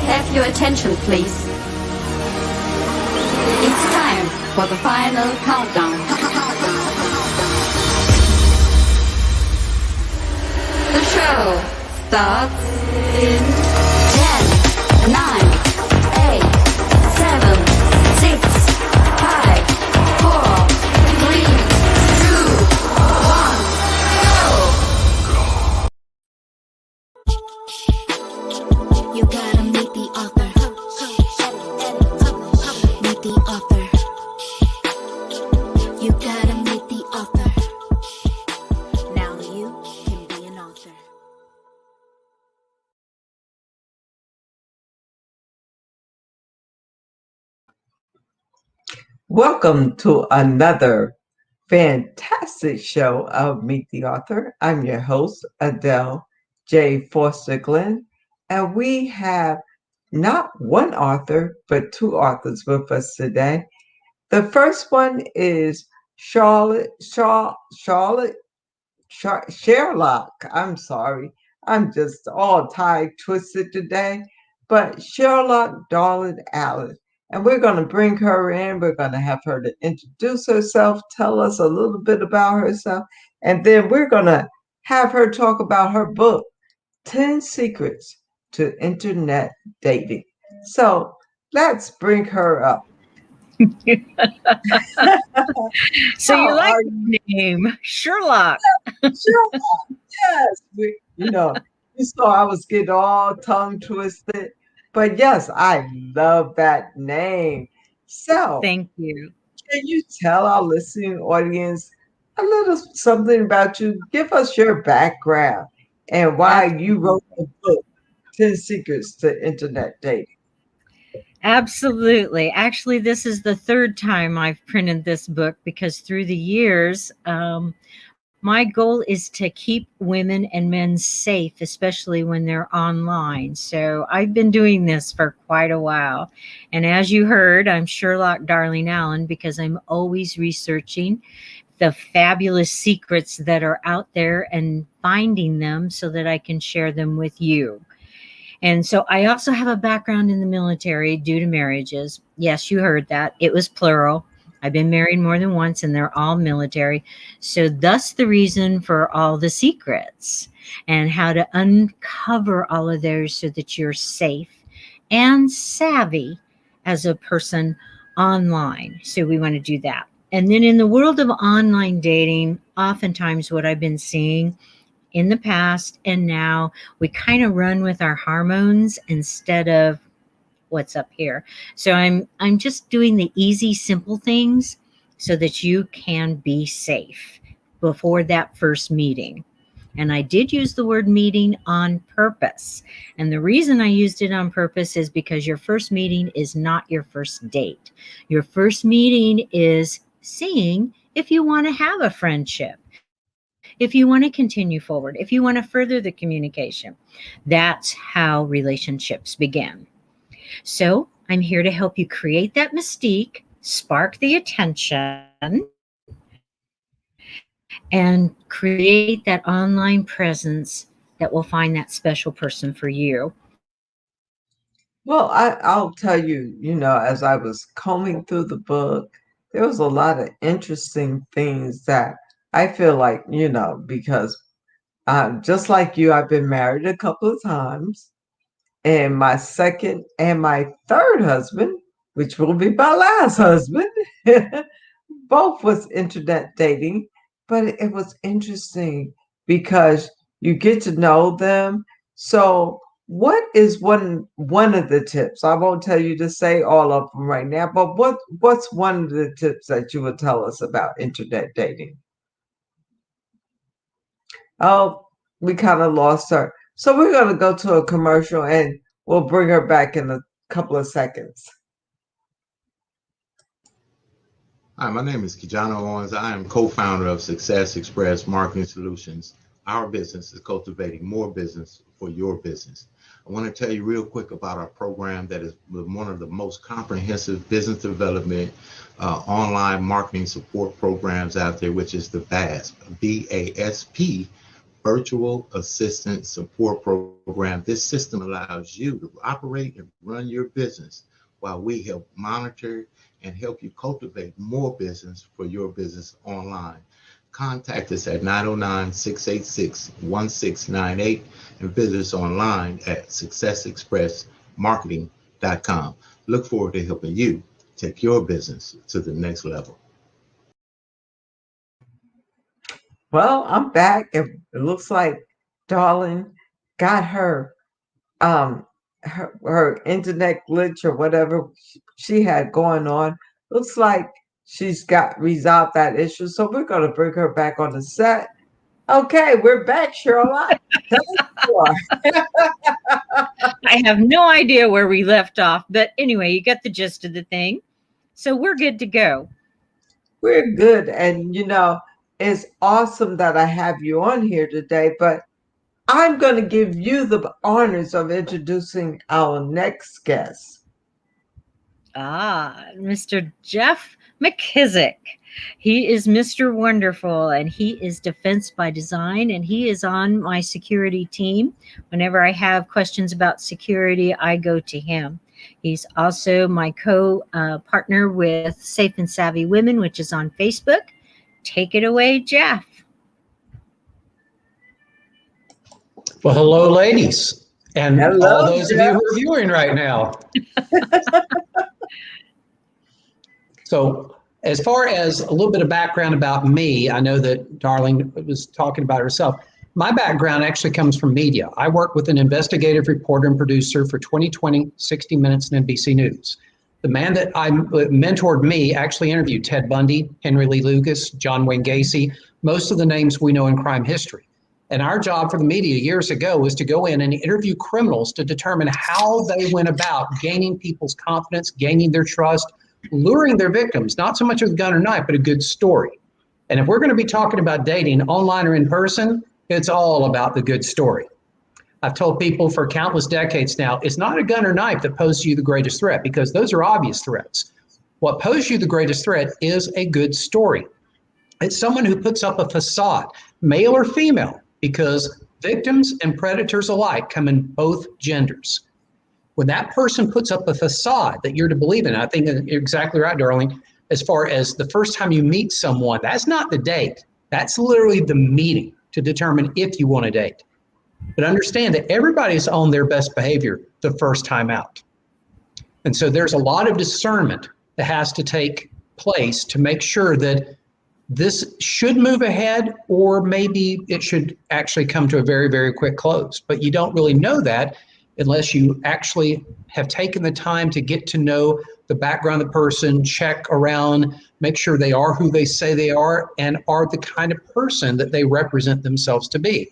Have your attention, please. It's time for the final countdown. The show starts in 10, 9, 8, 7, 6, 5, 4, 3, 2, 1, go! You gotta meet the author. Meet the author. You gotta meet the author. Now you can be an author. Welcome to another fantastic show of Meet the Author. I'm your host, Adele J. Foster Glenn, and we have not one author, but two authors with us today. The first one is Sherlock. I'm sorry. I'm just all tied, twisted today. But Sherlock Darling Allen. And we're going to bring her in. We're going to have her to introduce herself, tell us a little bit about herself. And then we're going to have her talk about her book, 10 Secrets to Internet Dating. So let's bring her up. So you like the name Sherlock? Sherlock, yes. You saw I was getting all tongue twisted. But yes, I love that name. So, Thank you. can you tell our listening audience a little something about you? Give us your background and why you wrote the book, 10 Secrets to Internet Dating. Absolutely. Actually, this is the third time I've printed this book because through the years, my goal is to keep women and men safe, especially when they're online. So I've been doing this for quite a while. And as you heard, I'm Sherlock Darling Allen because I'm always researching the fabulous secrets that are out there and finding them so that I can share them with you. And so I also have a background in the military due to marriages. Yes, you heard that. It was plural. I've been married more than once and they're all military. So thus the reason for all the secrets and how to uncover all of those so that you're safe and savvy as a person online. So we want to do that. And then in the world of online dating, oftentimes what I've been seeing in the past and now, we kind of run with our hormones instead of what's up here. So I'm just doing the easy, simple things so that you can be safe before that first meeting. And I did use the word meeting on purpose. And the reason I used it on purpose is because your first meeting is not your first date. Your first meeting is seeing if you want to have a friendship, if you want to continue forward, if you want to further the communication. That's how relationships begin. So I'm here to help you create that mystique, spark the attention, and create that online presence that will find that special person for you. Well, I'll tell you, as I was combing through the book, there was a lot of interesting things that I feel like, because just like you, I've been married a couple of times. And my second and my third husband, which will be my last husband, both was internet dating. But it was interesting because you get to know them. So what is one of the tips? I won't tell you to say all of them right now, but what's one of the tips that you would tell us about internet dating? Oh, we kind of lost her. So we're going to go to a commercial and we'll bring her back in a couple of seconds. Hi, my name is Kijano Owens. I am co-founder of Success Express Marketing Solutions. Our business is cultivating more business for your business. I want to tell you real quick about our program that is one of the most comprehensive business development online marketing support programs out there, which is the VASP, VASP virtual assistant support program. This system allows you to operate and run your business while we help monitor and help you cultivate more business for your business online. Contact us at 909-686-1698 and visit us online at successexpressmarketing.com. Look forward to helping you take your business to the next level. Well, I'm back. It looks like Darling got um her internet glitch or whatever she had going on. Looks like she's got resolved that issue. So we're gonna bring her back on the set. Okay, we're back, Sherlock. Tell us more. I have no idea where we left off, but anyway, you got the gist of the thing. So we're good to go. We're good. And it's awesome that I have you on here today, but I'm going to give you the honors of introducing our next guest. Mr. Jeff McKissick. He is Mr. Wonderful, and he is Defense by Design, and he is on my security team. Whenever I have questions about security, I go to him. He's also my co-partner with Safe and Savvy Women, which is on Facebook. Take it away, Jeff. Well, hello, ladies, and Hello, all those Jeff. of you who are viewing right now. So, as far as a little bit of background about me, I know that Darling was talking about herself. My background actually comes from media. I worked with an investigative reporter and producer for 2020, 60 Minutes, and NBC News. The man that mentored me actually interviewed Ted Bundy, Henry Lee Lucas, John Wayne Gacy, most of the names we know in crime history. And our job for the media years ago was to go in and interview criminals to determine how they went about gaining people's confidence, gaining their trust, luring their victims, not so much with a gun or knife, but a good story. And if we're going to be talking about dating online or in person, it's all about the good story. I've told people for countless decades now, it's not a gun or knife that poses you the greatest threat, because those are obvious threats. What poses you the greatest threat is a good story. It's someone who puts up a facade, male or female, because victims and predators alike come in both genders. When that person puts up a facade that you're to believe in, I think you're exactly right, Darling, as far as the first time you meet someone, that's not the date. That's literally the meeting to determine if you want to date. But understand that everybody's on their best behavior the first time out. And so there's a lot of discernment that has to take place to make sure that this should move ahead, or maybe it should actually come to a very, very quick close. But you don't really know that unless you actually have taken the time to get to know the background of the person, check around, make sure they are who they say they are, and are the kind of person that they represent themselves to be.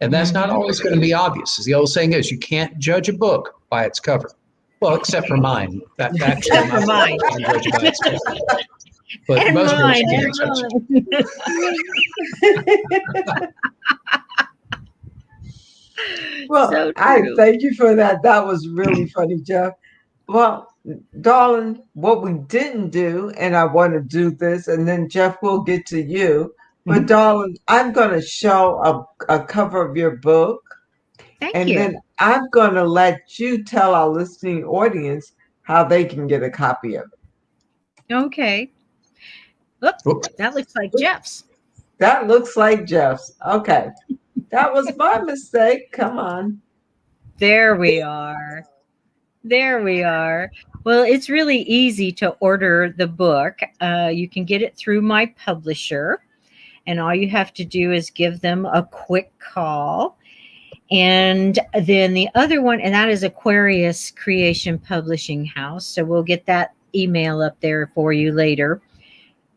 And that's not always going to be obvious. As the old saying is, you can't judge a book by its cover. Well, except for mine. That actually, Except for mine. I'm judged by its cover. But And most mine, books and can be judged. mine. Well, So I true. thank you for that. That was really funny, Jeff. Well, darling, what we didn't do, and I want to do this, and then Jeff will get to you. But Mhm. darling, I'm going to show a cover of your book, Thank and you. then I'm going to let you tell our listening audience how they can get a copy of it. Okay. Look, Whoop. that looks like Jeff's. That looks like Jeff's. Okay. That was my mistake. Come on. There we are. There we are. Well, it's really easy to order the book. You can get it through my publisher, and all you have to do is give them a quick call. And then the other one, and that is Aquarius Creation Publishing House. So we'll get that email up there for you later.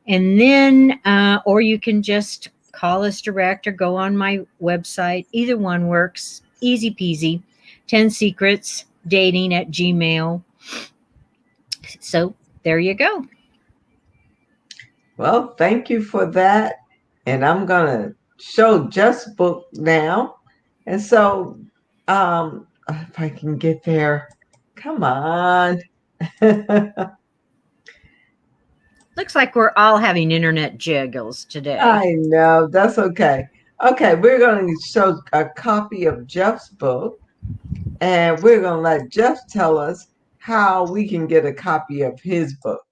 And then, or you can just call us direct or go on my website. Either one works. Easy peasy. 10 Secrets Dating at Gmail. So there you go. Well, thank you for that. And I'm going to show Jeff's book now. And so, if I can get there, come on. Looks like we're all having internet jiggles today. I know, that's okay. Okay, we're going to show a copy of Jeff's book, and we're going to let Jeff tell us how we can get a copy of his book.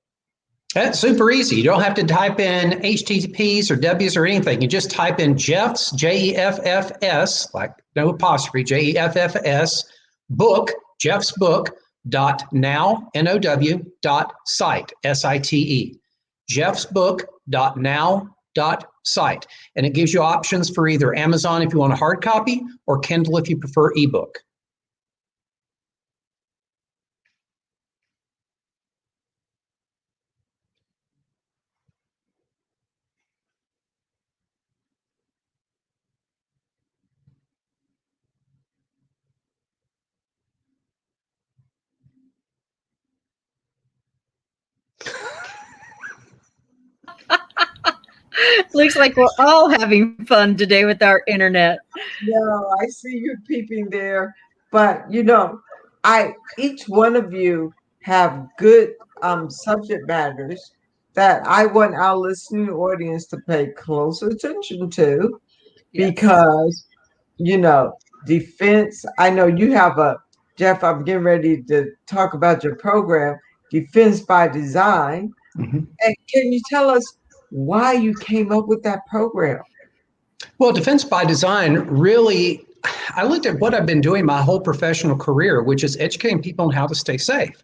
That's super easy. You don't have to type in HTTPs or W's or anything. You just type in Jeff's, Jeffs, like no apostrophe, Jeffs, book, Jeff's book, dot now, Now, dot site, SITE. Jeff's book, dot now, dot site. And it gives you options for either Amazon if you want a hard copy or Kindle if you prefer ebook. Looks like we're all having fun today with our internet. No, I see you peeping there, but each one of you have good subject matters that I want our listening audience to pay close attention to Yes. because defense. I know you have Jeff. I'm getting ready to talk about your program, Defense by Design. Mhm. And can you tell us why you came up with that program? Well, Defense by Design really, I looked at what I've been doing my whole professional career, which is educating people on how to stay safe.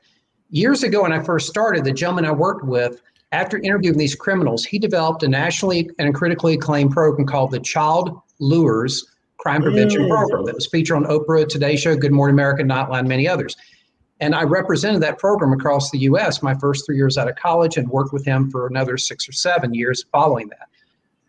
Years ago, when I first started, the gentleman I worked with, after interviewing these criminals, he developed a nationally and critically acclaimed program called the Child Lures Crime Prevention Program that was featured on Oprah, Today Show, Good Morning America, Nightline, many others. And I represented that program across the U.S. my first 3 years out of college and worked with him for another 6 or 7 years following that.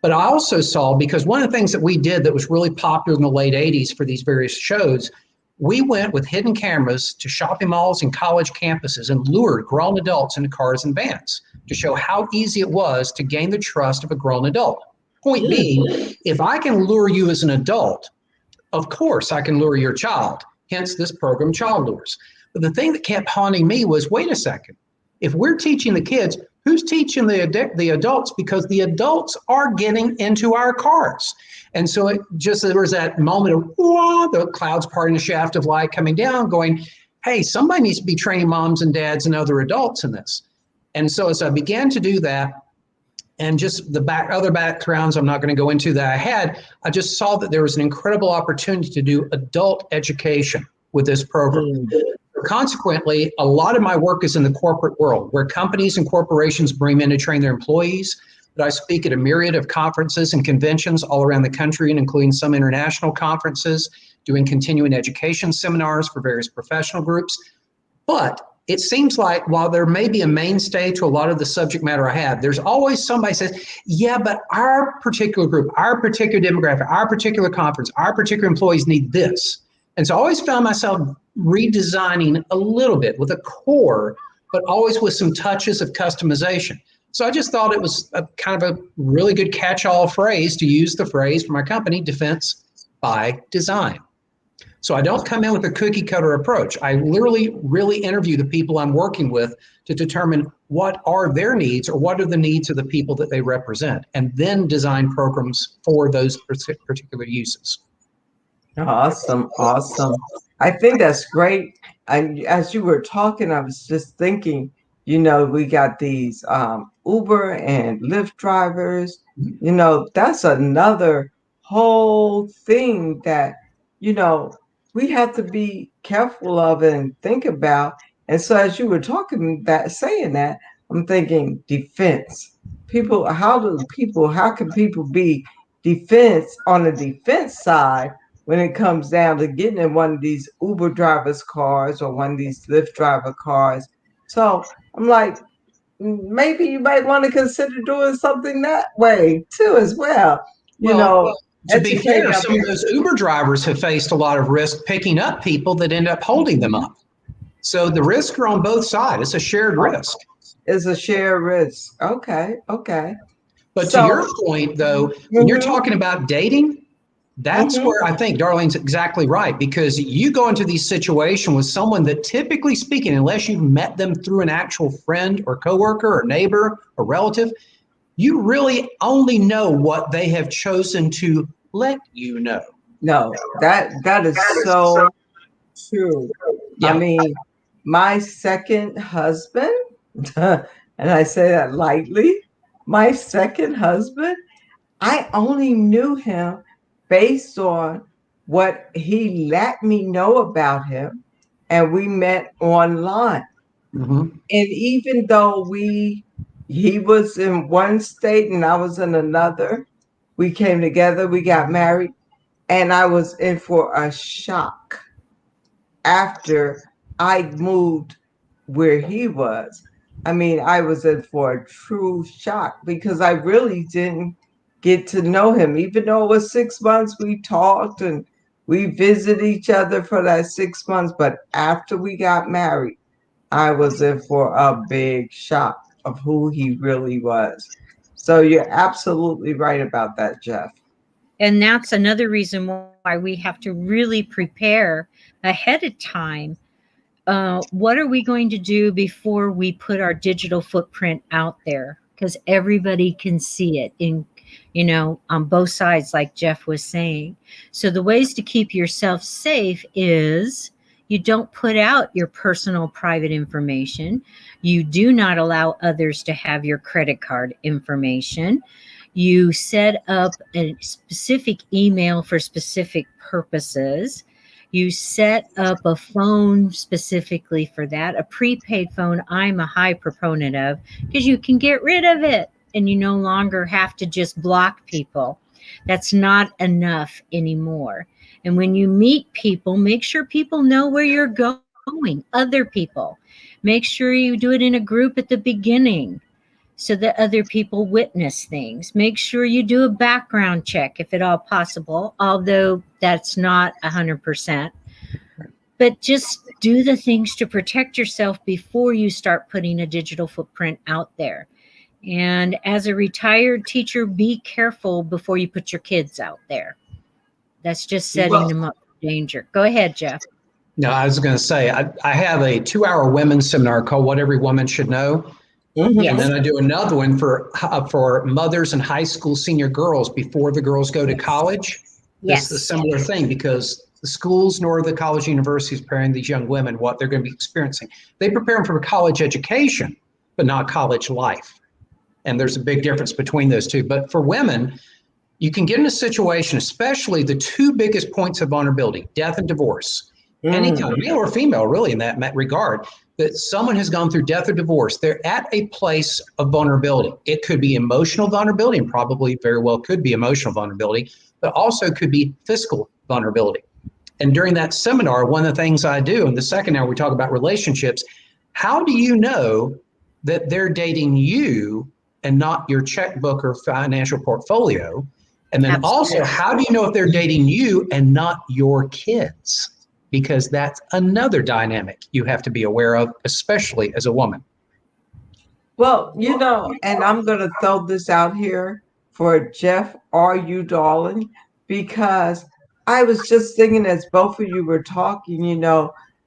But I also saw, because one of the things that we did that was really popular in the late 80s for these various shows, we went with hidden cameras to shopping malls and college campuses and lured grown adults into cars and vans to show how easy it was to gain the trust of a grown adult. Point being, if I can lure you as an adult, of course I can lure your child, hence this program, Child Lures. But the thing that kept haunting me was, wait a second, if we're teaching the kids, who's teaching the adults? Because the adults are getting into our cars. And so there was that moment of, whoa, the clouds parting, a shaft of light coming down, going, hey, somebody needs to be training moms and dads and other adults in this. And so as I began to do that, and just the other backgrounds I'm not going to go into that I had, I just saw that there was an incredible opportunity to do adult education with this program. Consequently, a lot of my work is in the corporate world, where companies and corporations bring me in to train their employees. But I speak at a myriad of conferences and conventions all around the country, and including some international conferences, doing continuing education seminars for various professional groups. But it seems like while there may be a mainstay to a lot of the subject matter I have, there's always somebody says, yeah, but our particular group, our particular demographic, our particular conference, our particular employees need this. And so I always found myself redesigning a little bit with a core, but always with some touches of customization. So I just thought it was a kind of a really good catch-all phrase to use the phrase for my company, Defense by Design. So I don't come in with a cookie cutter approach. I literally really interview the people I'm working with to determine what are their needs or what are the needs of the people that they represent, and then design programs for those particular uses. Awesome, awesome. I think that's great. And as you were talking, I was just thinking, we got these Uber and Lyft drivers. That's another whole thing that, we have to be careful of and think about. And so as you were saying that, I'm thinking defense. How can people be on the defense side when it comes down to getting in one of these Uber drivers' cars or one of these Lyft driver cars? So I'm like, maybe you might want to consider doing something that way too, as well. To be fair, educating some of those Uber drivers have faced a lot of risk picking up people that end up holding them up. So the risks are on both sides. It's a shared risk. It's a shared risk. Okay. But to your point, though, when you're talking about dating, that's where I think Darlene's exactly right, because you go into these situations with someone that, typically speaking, unless you've met them through an actual friend or coworker or neighbor or relative, you really only know what they have chosen to let you know. No, that is so true. I Yeah. mean, my second husband, and I say that lightly, my second husband, I only knew him based on what he let me know about him, and we met online. Hmm. And even though he was in one state and I was in another, we came together, we got married, and I was in for a shock after I moved where he was. I mean, I was in for a true shock because I really didn't get to know him. Even though it was 6 months, we talked and we visited each other for that 6 months. But after we got married, I was in for a big shock of who he really was. So you're absolutely right about that, Jeff. And that's another reason why we have to really prepare ahead of time. What are we going to do before we put our digital footprint out there? Because everybody can see it in, on both sides, like Jeff was saying. So the ways to keep yourself safe is you don't put out your personal private information. You do not allow others to have your credit card information. You set up a specific email for specific purposes. You set up a phone specifically for that. A prepaid phone, I'm a high proponent of, because you can get rid of it and you no longer have to just block people. That's not enough anymore. And when you meet people, make sure people know where you're going, other people. Make sure you do it in a group at the beginning so that other people witness things. Make sure you do a background check if at all possible, although that's not 100%. But just do the things to protect yourself before you start putting a digital footprint out there. And as a retired teacher, be careful before you put your kids out there. That's just setting Well, them up for danger. Go ahead, Jeff. No, I was going to say, I have a 2-hour women's seminar called What Every Woman Should Know. And Yes. then I do another one for mothers and high school senior girls before the girls go to college. This is a Yes. similar thing because the schools nor the college universities preparing these young women what they're going to be experiencing. They prepare them for college education, but not college life. And there's a big difference between those two. But for women, you can get in a situation, especially the two biggest points of vulnerability, death and divorce. Anytime, male or female, really, in that regard, that someone has gone through death or divorce, they're at a place of vulnerability. It could be emotional vulnerability, and probably very well could be emotional vulnerability, but also could be physical vulnerability. And during that seminar, one of the things I do, in the second hour, we talk about relationships. How do you know that they're dating you and not your checkbook or financial portfolio? And then Absolutely. also, how do you know if they're dating you and not your kids? Because that's another dynamic you have to be aware of, especially as a woman. Well, and I'm going to throw this out here for Jeff, are you darling? Because I was just thinking as both of you were talking,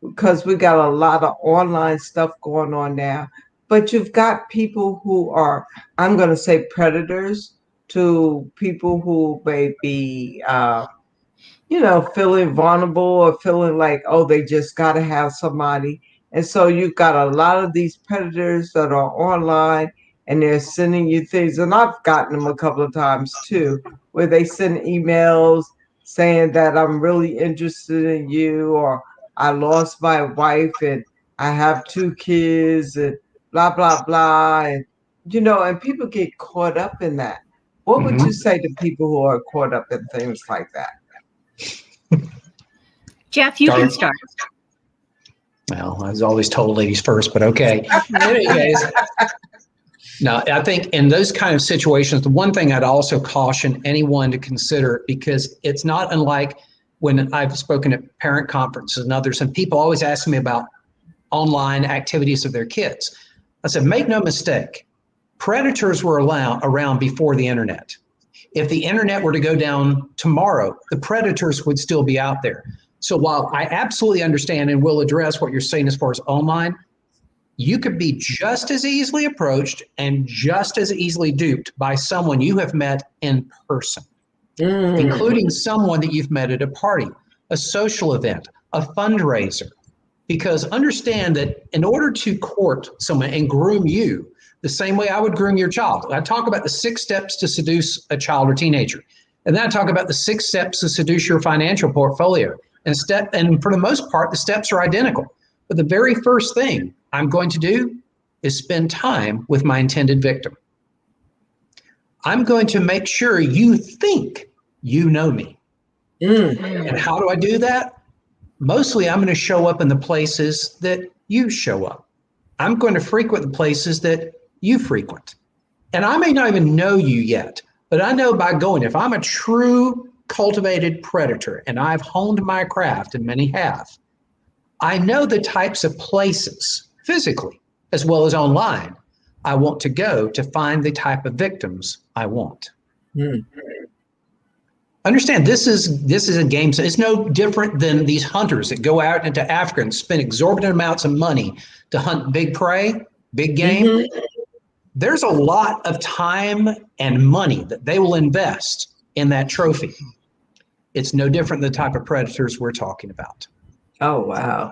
because we got a lot of online stuff going on now, but you've got people who are, I'm going to say predators to people who may be, feeling vulnerable or feeling like, oh, they just got to have somebody. And so you've got a lot of these predators that are online and they're sending you things. And I've gotten them a couple of times too, where they send emails saying that I'm really interested in you, or I lost my wife and I have 2 kids and blah, blah, blah. And people get caught up in that. What would Mm-hmm. you say to people who are caught up in things like that? Jeff, you can start. Well, I was always told ladies first, but okay. Anyways, now I think in those kind of situations, the one thing I'd also caution anyone to consider, because it's not unlike when I've spoken at parent conferences and others, and people always ask me about online activities of their kids. I said, make no mistake, predators were around before the internet. If the internet were to go down tomorrow, the predators would still be out there. So while I absolutely understand and will address what you're saying as far as online, you could be just as easily approached and just as easily duped by someone you have met in person. including someone that you've met at a party, a social event, a fundraiser. Because understand that in order to court someone and groom you, the same way I would groom your child, I talk about the 6 steps to seduce a child or teenager. And then I talk about the 6 steps to seduce your financial portfolio. And for the most part, the steps are identical. But the very first thing I'm going to do is spend time with my intended victim. I'm going to make sure you think you know me. And how do I do that? Mostly I'm going to show up in the places that you show up. I'm going to frequent the places that you frequent. And I may not even know you yet, but I know by going, if I'm a true cultivated predator and I've honed my craft, and many have, I know the types of places physically as well as online I want to go to find the type of victims I want. Understand, this is a game. It's no different than these hunters that go out into Africa and spend exorbitant amounts of money to hunt big prey, big game. There's a lot of time and money that they will invest in that trophy. It's no different than the type of predators we're talking about. Oh, wow.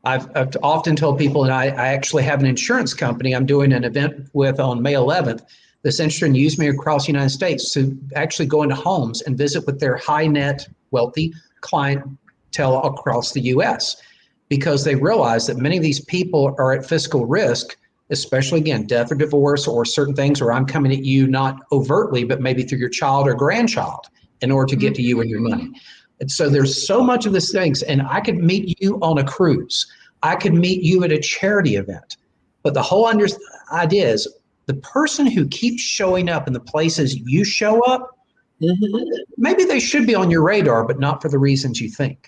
I've often told people, and I actually have an insurance company I'm doing an event with on May 11th that's interested in using me across the United States to actually go into homes and visit with their high net wealthy clientele across the US, because they realize that many of these people are at fiscal risk, especially, again, death or divorce or certain things where I'm coming at you not overtly, but maybe through your child or grandchild in order to get to you and your money. And so there's so much of these things, and I could meet you on a cruise. I could meet you at a charity event. But the whole idea is the person who keeps showing up in the places you show up, maybe they should be on your radar, but not for the reasons you think.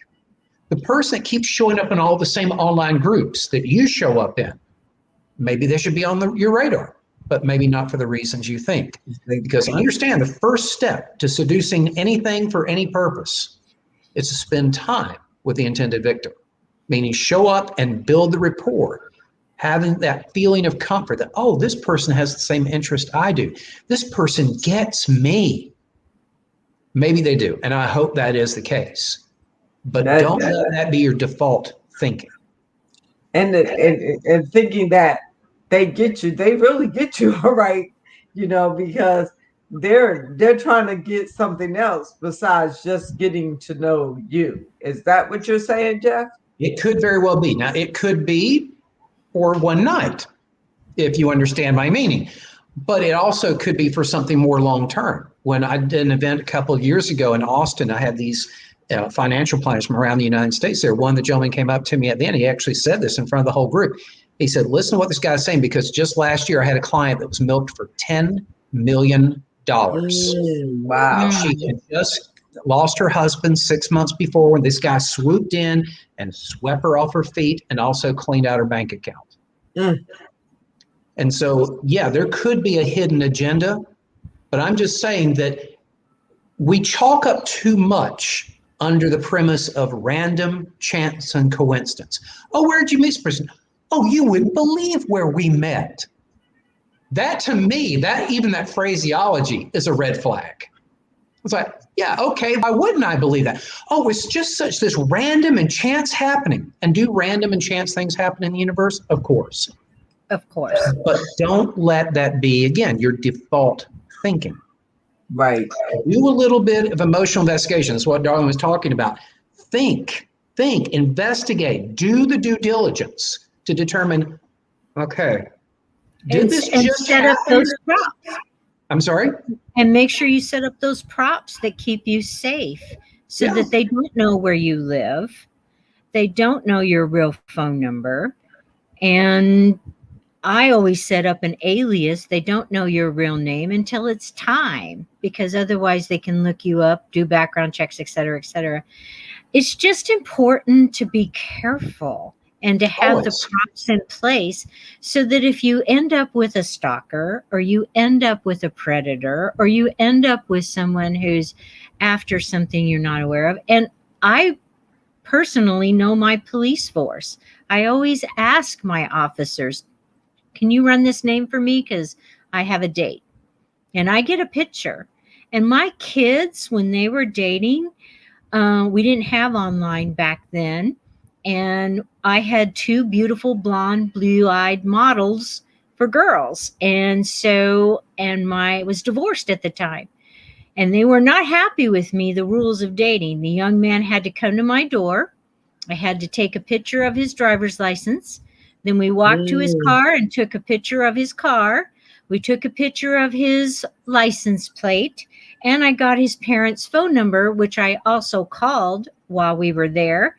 The person that keeps showing up in all the same online groups that you show up in, maybe they should be on your radar, but maybe not for the reasons you think. Because understand, the first step to seducing anything for any purpose is to spend time with the intended victim, meaning show up and build the rapport, having that feeling of comfort that, oh, this person has the same interest I do. This person gets me. Maybe they do, and I hope that is the case. But don't let that be your default thinking. And thinking that they get you, they really get you, all right, because they're trying to get something else besides just getting to know you. Is that what you're saying, Jeff? It could very well be. Now, it could be for one night, if you understand my meaning. But it also could be for something more long-term. When I did an event a couple of years ago in Austin, I had these financial planners from around the United States there. One, the gentleman came up to me at the end. He actually said this in front of the whole group. He said, listen to what this guy's saying, because just last year I had a client that was milked for $10 million. Wow. She had just lost her husband 6 months before when this guy swooped in and swept her off her feet and also cleaned out her bank account. And so, yeah, there could be a hidden agenda, but I'm just saying that we chalk up too much under the premise of random chance and coincidence. Oh, where'd you meet this person? Oh, you wouldn't believe where we met. That, to me, that phraseology is a red flag. It's like, yeah, okay, why wouldn't I believe that? Oh, it's just such this random and chance happening. And do random and chance things happen in the universe? Of course. Of course. But don't let that be, again, your default thinking. Right. Do a little bit of emotional investigation. That's what Darling was talking about. Think, investigate, do the due diligence to determine, okay, did this just set up those props? I'm sorry? And make sure you set up those props that keep you safe so that they don't know where you live. They don't know your real phone number. And I always set up an alias. They don't know your real name until it's time, because otherwise they can look you up, do background checks, et cetera, et cetera. It's just important to be careful and to have the props in place so that if you end up with a stalker, or you end up with a predator, or you end up with someone who's after something you're not aware of. And I personally know my police force. I always ask my officers, can you run this name for me? Because I have a date. And I get a picture. And my kids, when they were dating, we didn't have online back then. And I had two beautiful blonde, blue-eyed models for girls. And I was divorced at the time. And they were not happy with me, the rules of dating. The young man had to come to my door. I had to take a picture of his driver's license. Then we walked to his car and took a picture of his car. We took a picture of his license plate. And I got his parents' phone number, which I also called while we were there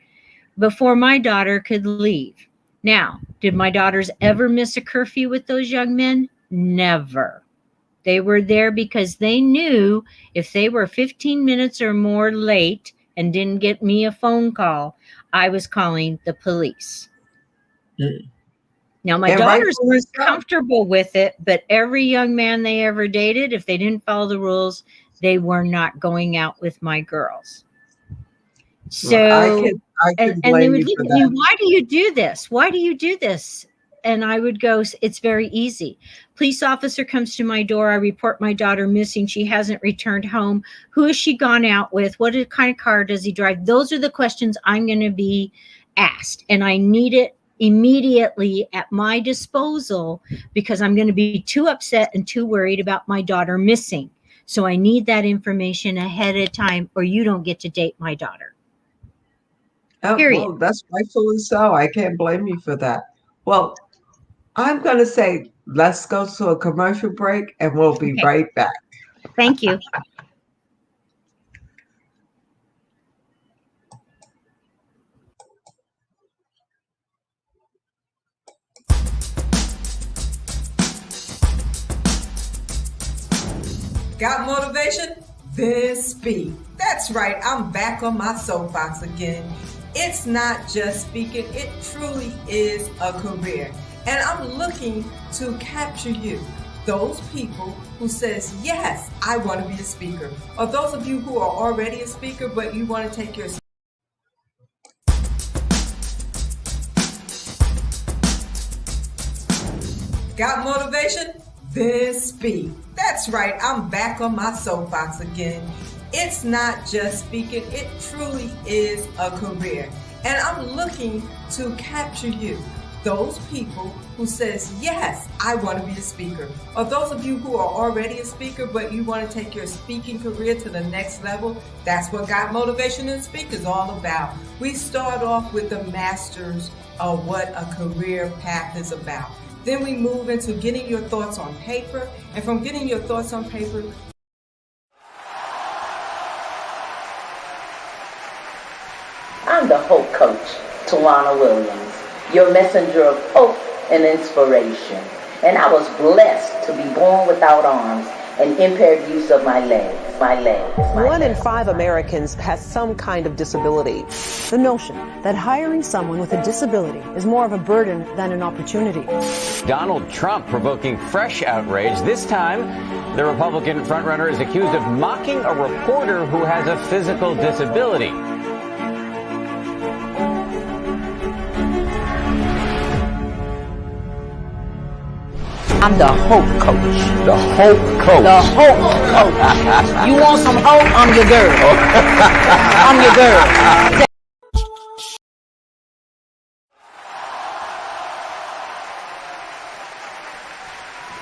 before my daughter could leave. Now, did my daughters ever miss a curfew with those young men? Never. They were there because they knew if they were 15 minutes or more late and didn't get me a phone call, I was calling the police. Now, my daughters were comfortable with it, but every young man they ever dated, if they didn't follow the rules, they were not going out with my girls. So, I can and they blame would you look for at me, that. why do you do this? Why do you do this? And I would go, it's very easy. Police officer comes to my door. I report my daughter missing. She hasn't returned home. Who has she gone out with? What kind of car does he drive? Those are the questions I'm going to be asked. And I need it immediately at my disposal because I'm going to be too upset and too worried about my daughter missing. So I need that information ahead of time or you don't get to date my daughter. Period. Well, that's rightfully so. I can't blame you for that. Well, I'm going to say, let's go to a commercial break and we'll be right back. Thank you. Got motivation? Then speak. That's right, I'm back on my soapbox again. It's not just speaking, it truly is a career. And I'm looking to capture you, those people who says, yes, I want to be a speaker. Or those of you who are already a speaker, but you want to take your Got motivation? Then speak. That's right, I'm back on my soapbox again. It's not just speaking, it truly is a career. And I'm looking to capture you, those people who says, yes, I want to be a speaker. Or those of you who are already a speaker, but you want to take your speaking career to the next level. That's what Got Motivation and Speak is all about. We start off with the masters of what a career path is about. Then we move into getting your thoughts on paper. And from getting your thoughts on paper, I'm the Hope Coach, Tawana Williams, your messenger of hope and inspiration. And I was blessed to be born without arms and impaired use of my legs. 1 in 5 Americans has some kind of disability. The notion that hiring someone with a disability is more of a burden than an opportunity. Donald Trump provoking fresh outrage. This time, the Republican frontrunner is accused of mocking a reporter who has a physical disability. I'm the Hope Coach. The Hope Coach. The Hope Coach. You want some hope? I'm your girl. I'm your girl.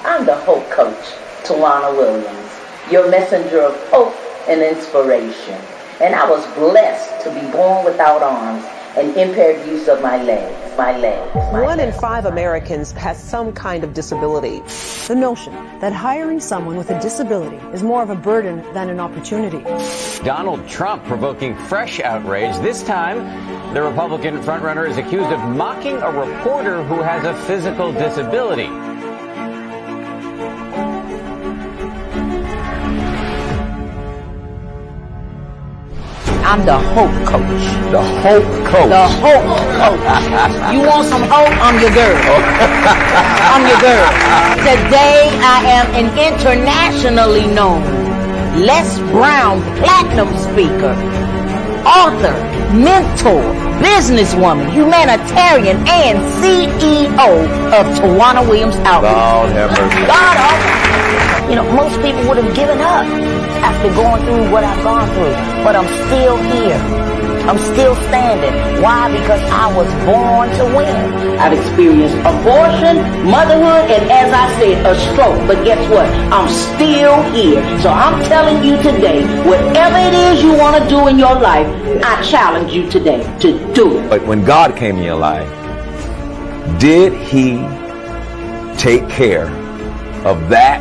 I'm the Hope Coach, Tawana Williams, your messenger of hope and inspiration. And I was blessed to be born without arms and impaired use of my legs. 1 in 5 Americans has some kind of disability. The notion that hiring someone with a disability is more of a burden than an opportunity. Donald Trump provoking fresh outrage. This time, the Republican frontrunner is accused of mocking a reporter who has a physical disability. I'm the Hope Coach. The Hope Coach. The Hope Coach. You want some hope? I'm your girl. I'm your girl. Today I am an internationally known Les Brown Platinum speaker, author, mentor, businesswoman, humanitarian, and CEO of Tawana Williams Outreach. God have mercy. God, you know, most people would have given up. after going through what I've gone through. But I'm still here. I'm still standing. Why? Because I was born to win. I've experienced abortion, motherhood, and as I said, a stroke. But guess what? I'm still here. So I'm telling you today, whatever it is you want to do in your life, I challenge you today to do it. But when God came in your life, did he take care of that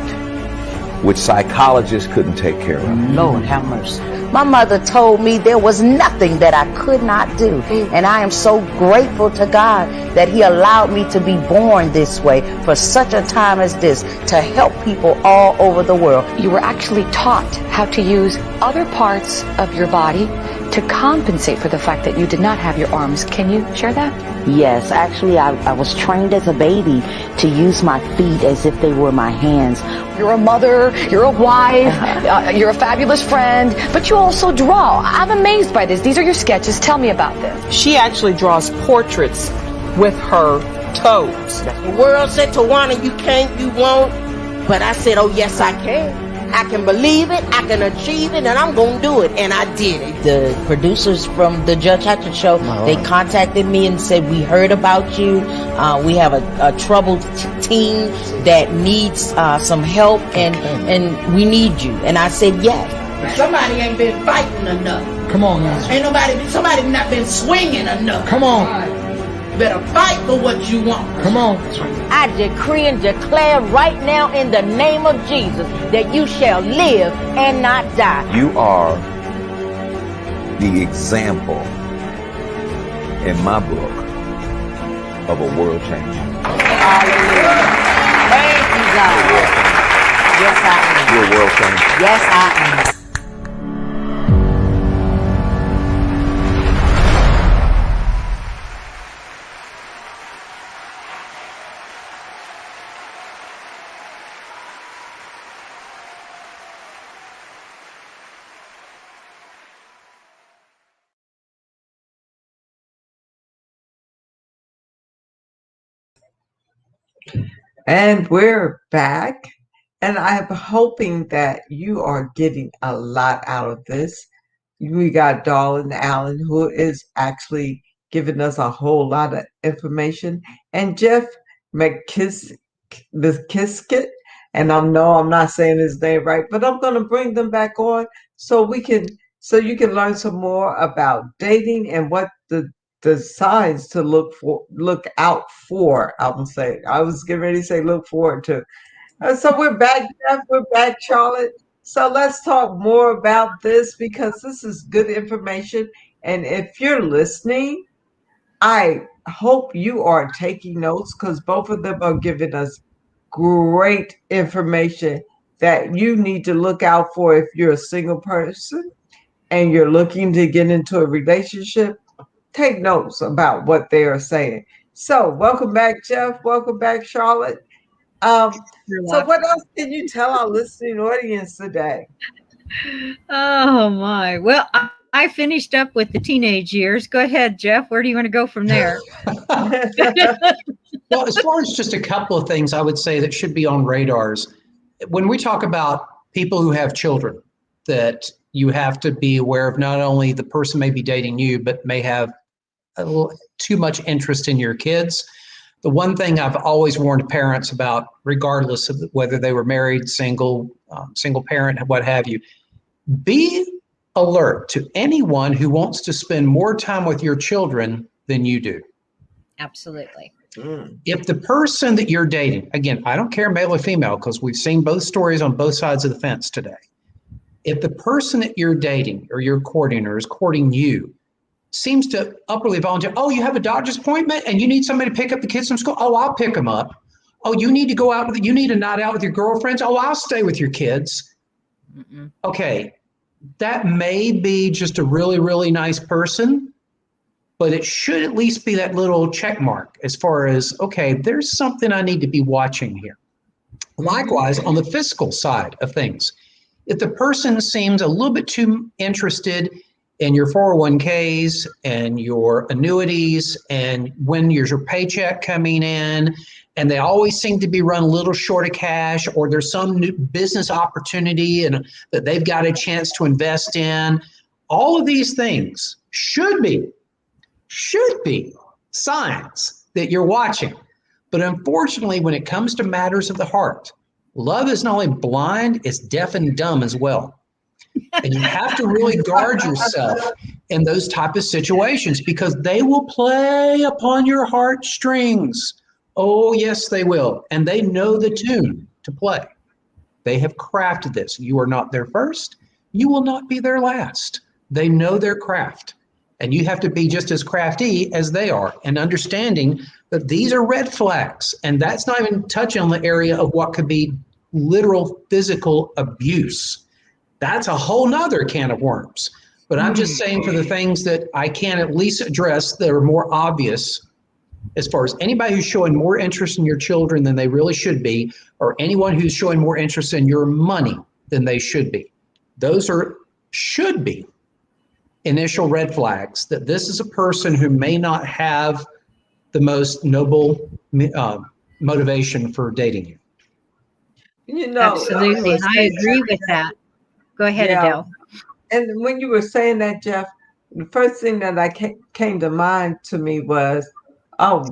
which psychologists couldn't take care of? Lord have mercy. My mother told me there was nothing that I could not do. And I am so grateful to God that he allowed me to be born this way for such a time as this, to help people all over the world. You were actually taught how to use other parts of your body to compensate for the fact that you did not have your arms. Can you share that? Yes, actually I was trained as a baby to use my feet as if they were my hands. You're a mother, you're a wife, you're a fabulous friend, but you also draw. I'm amazed by this. These are your sketches. Tell me about this. She actually draws portraits with her toes. The world said, Tawana, you can't, you won't. But I said, oh yes I can. I can believe it, I can achieve it, and I'm going to do it. And I did it. The producers from the Judge Hatcher Show, they contacted me and said, we heard about you. We have a troubled team that needs some help, and we need you. And I said, yes. Somebody ain't been fighting enough. Come on, ain't somebody not been swinging enough. Come on. You better fight for what you want. Come on. I decree and declare right now in the name of Jesus that you shall live and not die. You are the example in my book of a world changer. Hallelujah. Thank you, God. Yes, I am. You're a world changer. Yes, I am. And we're back. And I'm hoping that you are getting a lot out of this. We got Darling Allen, who is actually giving us a whole lot of information. And Jeff McKiskett, and I know I'm not saying his name right, but I'm going to bring them back on so you can learn some more about dating and what the signs to look out for. I was getting ready to say look forward to. So we're back, Jeff. We're back, Charlotte. So let's talk more about this because this is good information. And if you're listening, I hope you are taking notes because both of them are giving us great information that you need to look out for if you're a single person and you're looking to get into a relationship. Take notes about what they are saying. So welcome back, Jeff. Welcome back, Charlotte. So what else can you tell our listening audience today? Oh my. Well, I finished up with the teenage years. Go ahead, Jeff. Where do you want to go from there? Well, as far as just a couple of things I would say that should be on radars. When we talk about people who have children, that you have to be aware of not only the person may be dating you, but may have a little too much interest in your kids. The one thing I've always warned parents about, regardless of whether they were married, single parent, what have you, be alert to anyone who wants to spend more time with your children than you do. Absolutely. If the person that you're dating, again, I don't care male or female, because we've seen both stories on both sides of the fence today. If the person that you're dating or you're courting or is courting you seems to upwardly volunteer, oh, you have a doctor's appointment and you need somebody to pick up the kids from school? Oh, I'll pick them up. Oh, you need to go out you need a night out with your girlfriends? Oh, I'll stay with your kids. Okay, that may be just a really, really nice person, but it should at least be that little check mark as far as, okay, there's something I need to be watching here. Likewise, on the physical side of things, if the person seems a little bit too interested in your 401ks and your annuities and when your paycheck coming in, and they always seem to be run a little short of cash, or there's some new business opportunity and that they've got a chance to invest in. All of these things should be signs that you're watching. But unfortunately, when it comes to matters of the heart, love is not only blind, it's deaf and dumb as well. And you have to really guard yourself in those type of situations, because they will play upon your heartstrings. Oh, yes, they will. And they know the tune to play. They have crafted this. You are not their first. You will not be their last. They know their craft. And you have to be just as crafty as they are, and understanding that these are red flags. And that's not even touching on the area of what could be literal physical abuse. That's a whole nother can of worms. But I'm just saying, for the things that I can at least address that are more obvious, as far as anybody who's showing more interest in your children than they really should be, or anyone who's showing more interest in your money than they should be. Those should be initial red flags that this is a person who may not have the most noble motivation for dating you. You know, Absolutely. And I agree with that. Go ahead, yeah. Adele. And when you were saying that, Jeff, the first thing that came to mind to me was, oh,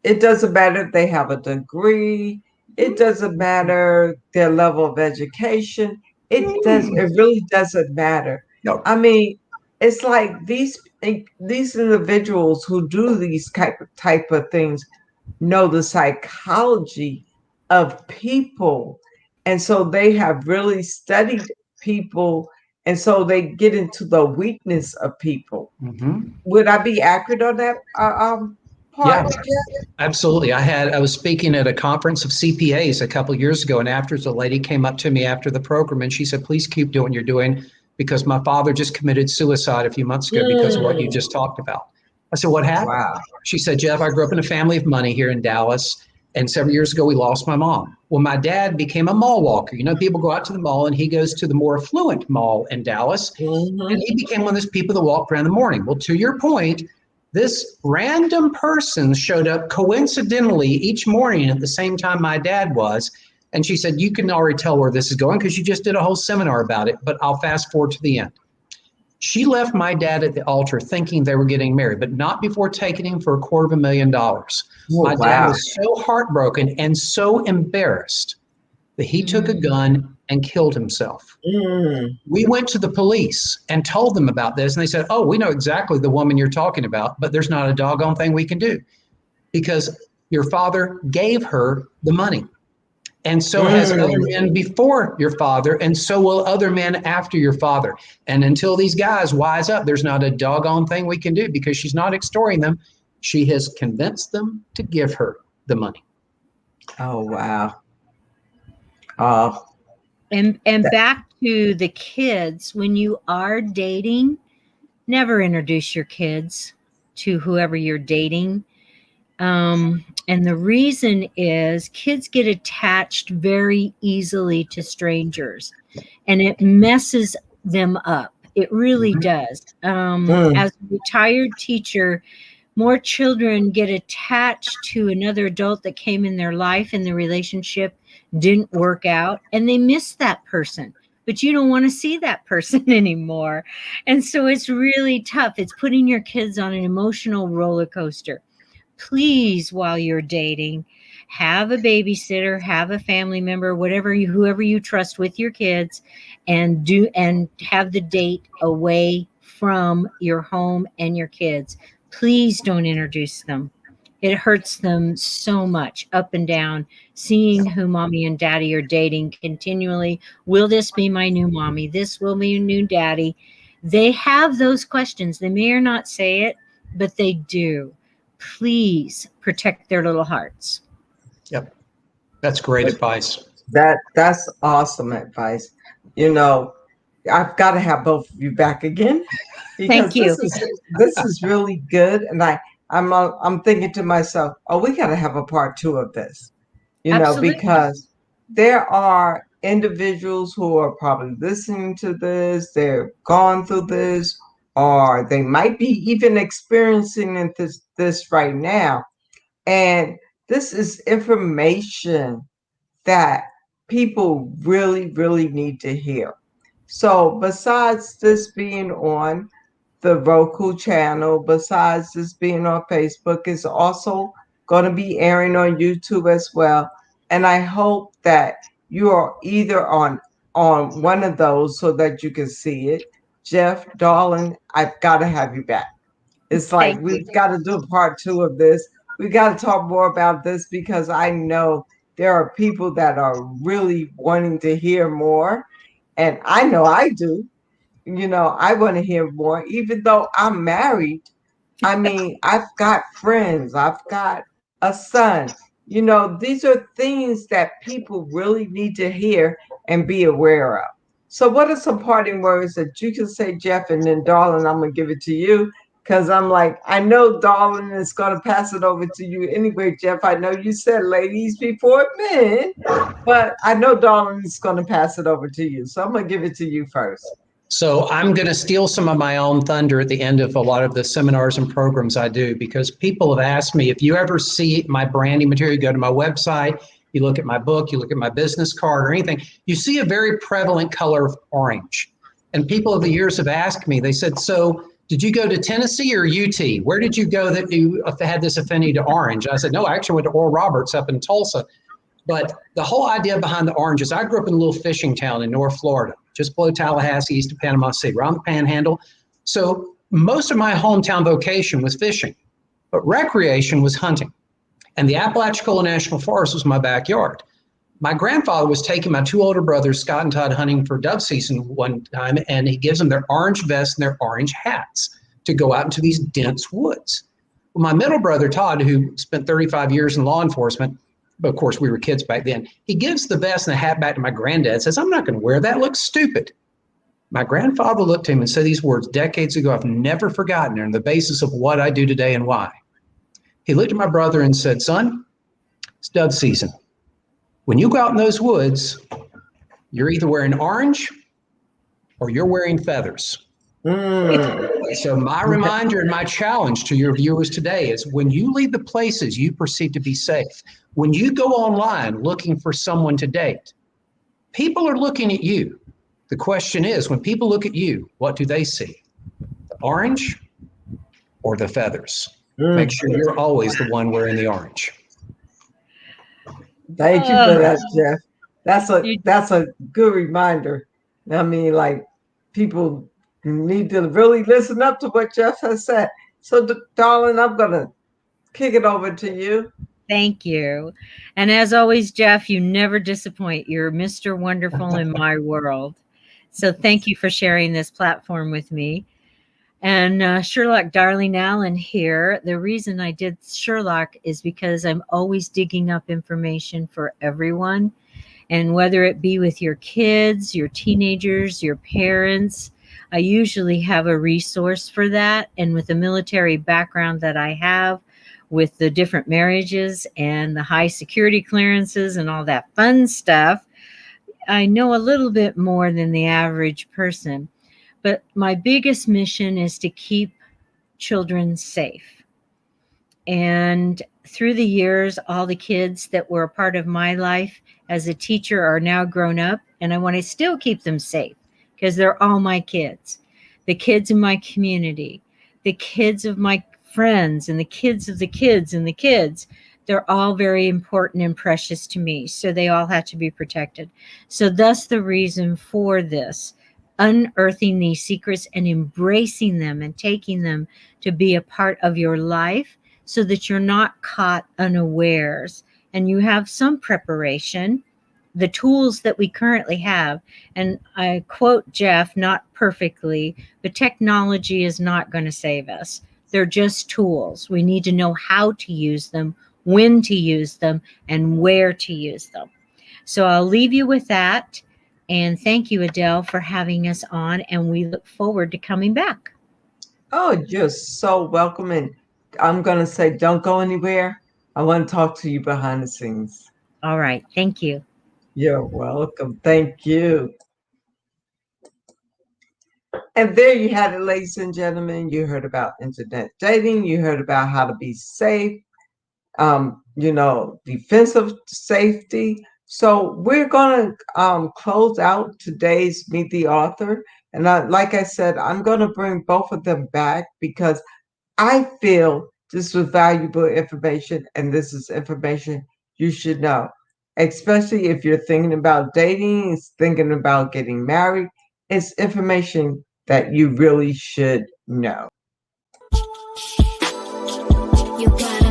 it doesn't matter if they have a degree. It doesn't matter their level of education. It really doesn't matter. No. I mean, it's like these individuals who do these type of things know the psychology of people. And so they have really studied people. And so they get into the weakness of people. Mm-hmm. Would I be accurate on that part? Yeah, Jeff? absolutely. I was speaking at a conference of CPAs a couple of years ago, and afterwards a lady came up to me after the program and she said, please keep doing what you're doing, because my father just committed suicide a few months ago because of what you just talked about. I said, what happened? Wow. She said, Jeff, I grew up in a family of money here in Dallas, and several years ago we lost my mom. Well, my dad became a mall walker. You know, people go out to the mall, and he goes to the more affluent mall in Dallas, and he became one of those people that walked around in the morning. Well, to your point, this random person showed up coincidentally each morning at the same time my dad was. And she said, you can already tell where this is going because you just did a whole seminar about it, but I'll fast forward to the end. She left my dad at the altar thinking they were getting married, but not before taking him for $250,000. My dad was so heartbroken and so embarrassed that he took a gun and killed himself. We went to the police and told them about this, and they said, oh, we know exactly the woman you're talking about, but there's not a doggone thing we can do because your father gave her the money. And so has other men before your father, and so will other men after your father. And until these guys wise up, there's not a doggone thing we can do because she's not extorting them. She has convinced them to give her the money. Oh, wow. And back to the kids, when you are dating, never introduce your kids to whoever you're dating. And the reason is kids get attached very easily to strangers, and it messes them up. It really does. As a retired teacher, more children get attached to another adult that came in their life and the relationship didn't work out, and they miss that person, but you don't want to see that person anymore. And so it's really tough. It's putting your kids on an emotional roller coaster. Please, while you're dating, have a babysitter, have a family member, whoever you trust with your kids, and have the date away from your home and your kids. Please don't introduce them. It hurts them so much, up and down, seeing who mommy and daddy are dating continually. Will this be my new mommy? This will be your new daddy. They have those questions. They may or not say it, but they do. Please protect their little hearts. Yep. That's great advice. That's awesome advice. You know, I've got to have both of you back again. Thank you. This is really good. And I'm thinking to myself, oh, we got to have a part 2 of this, Absolutely. Because there are individuals who are probably listening to this. They've gone through this, or they might be even experiencing this right now. And this is information that people really, really need to hear. So, besides this being on the Roku channel, besides this being on Facebook, it's also going to be airing on YouTube as well. And I hope that you are either on one of those so that you can see it. Jeff, darling, I've got to have you back. It's like Thank you. we've got to do part two of this. We got to talk more about this because I know there are people that are really wanting to hear more. And I know I do. I want to hear more, even though I'm married. I mean, I've got friends, I've got a son. These are things that people really need to hear and be aware of. So, what are some parting words that you can say, Jeff, and then, darling, I'm going to give it to you because I'm like, I know darling is going to pass it over to you anyway, Jeff. I know you said ladies before men, but I know darling is going to pass it over to you. So, I'm going to give it to you first. So I'm going to steal some of my own thunder at the end of a lot of the seminars and programs I do, because people have asked me, if you ever see my branding material, you go to my website, you look at my book, you look at my business card or anything, you see a very prevalent color of orange. And people over the years have asked me, they said, so did you go to Tennessee or UT? Where did you go that you had this affinity to orange? I said, no, I actually went to Oral Roberts up in Tulsa. But the whole idea behind the orange is I grew up in a little fishing town in North Florida, just below Tallahassee, east of Panama City, around the Panhandle. So most of my hometown vocation was fishing, but recreation was hunting. And the Apalachicola National Forest was my backyard. My grandfather was taking my two older brothers, Scott and Todd, hunting for dove season one time, and he gives them their orange vests and their orange hats to go out into these dense woods. Well, my middle brother, Todd, who spent 35 years in law enforcement, but of course we were kids back then, he gives the vest and the hat back to my granddad, says, I'm not going to wear that, looks stupid. My grandfather looked at him and said these words decades ago, I've never forgotten, they're on the basis of what I do today and why. He looked at my brother and said, son, it's dove season. When you go out in those woods, you're either wearing orange or you're wearing feathers. So my reminder and my challenge to your viewers today is, when you leave the places you perceive to be safe, when you go online looking for someone to date, people are looking at you. The question is, when people look at you, what do they see? The orange or the feathers? Make sure you're always the one wearing the orange. Thank you for that, Jeff. That's a good reminder. I mean, like, people need to really listen up to what Jeff has said. So, darling, I'm going to kick it over to you. Thank you. And as always, Jeff, you never disappoint. You're Mr. Wonderful in my world. So thank you for sharing this platform with me. And Sherlock Darling Allen here. The reason I did Sherlock is because I'm always digging up information for everyone. And whether it be with your kids, your teenagers, your parents, I usually have a resource for that. And with the military background that I have, with the different marriages and the high security clearances and all that fun stuff, I know a little bit more than the average person. But my biggest mission is to keep children safe. And through the years, all the kids that were a part of my life as a teacher are now grown up, and I want to still keep them safe because they're all my kids. The kids in my community, the kids of my friends, and the kids of the kids and the kids, they're all very important and precious to me. So they all have to be protected. So thus the reason for this, unearthing these secrets and embracing them and taking them to be a part of your life so that you're not caught unawares and you have some preparation, the tools that we currently have. And I quote Jeff, not perfectly, but technology is not going to save us. They're just tools. We need to know how to use them, when to use them, and where to use them. So I'll leave you with that. And thank you, Adele, for having us on. And we look forward to coming back. Oh, you're so welcome. And I'm going to say, don't go anywhere. I want to talk to you behind the scenes. All right. Thank you. You're welcome. Thank you. And there you had it, ladies and gentlemen. You heard about internet dating. You heard about how to be safe, defensive safety. So we're going to close out today's Meet the Author. And like I said, I'm going to bring both of them back because I feel this was valuable information, and this is information you should know, especially if you're thinking about dating, thinking about getting married. It's information that you really should know. You got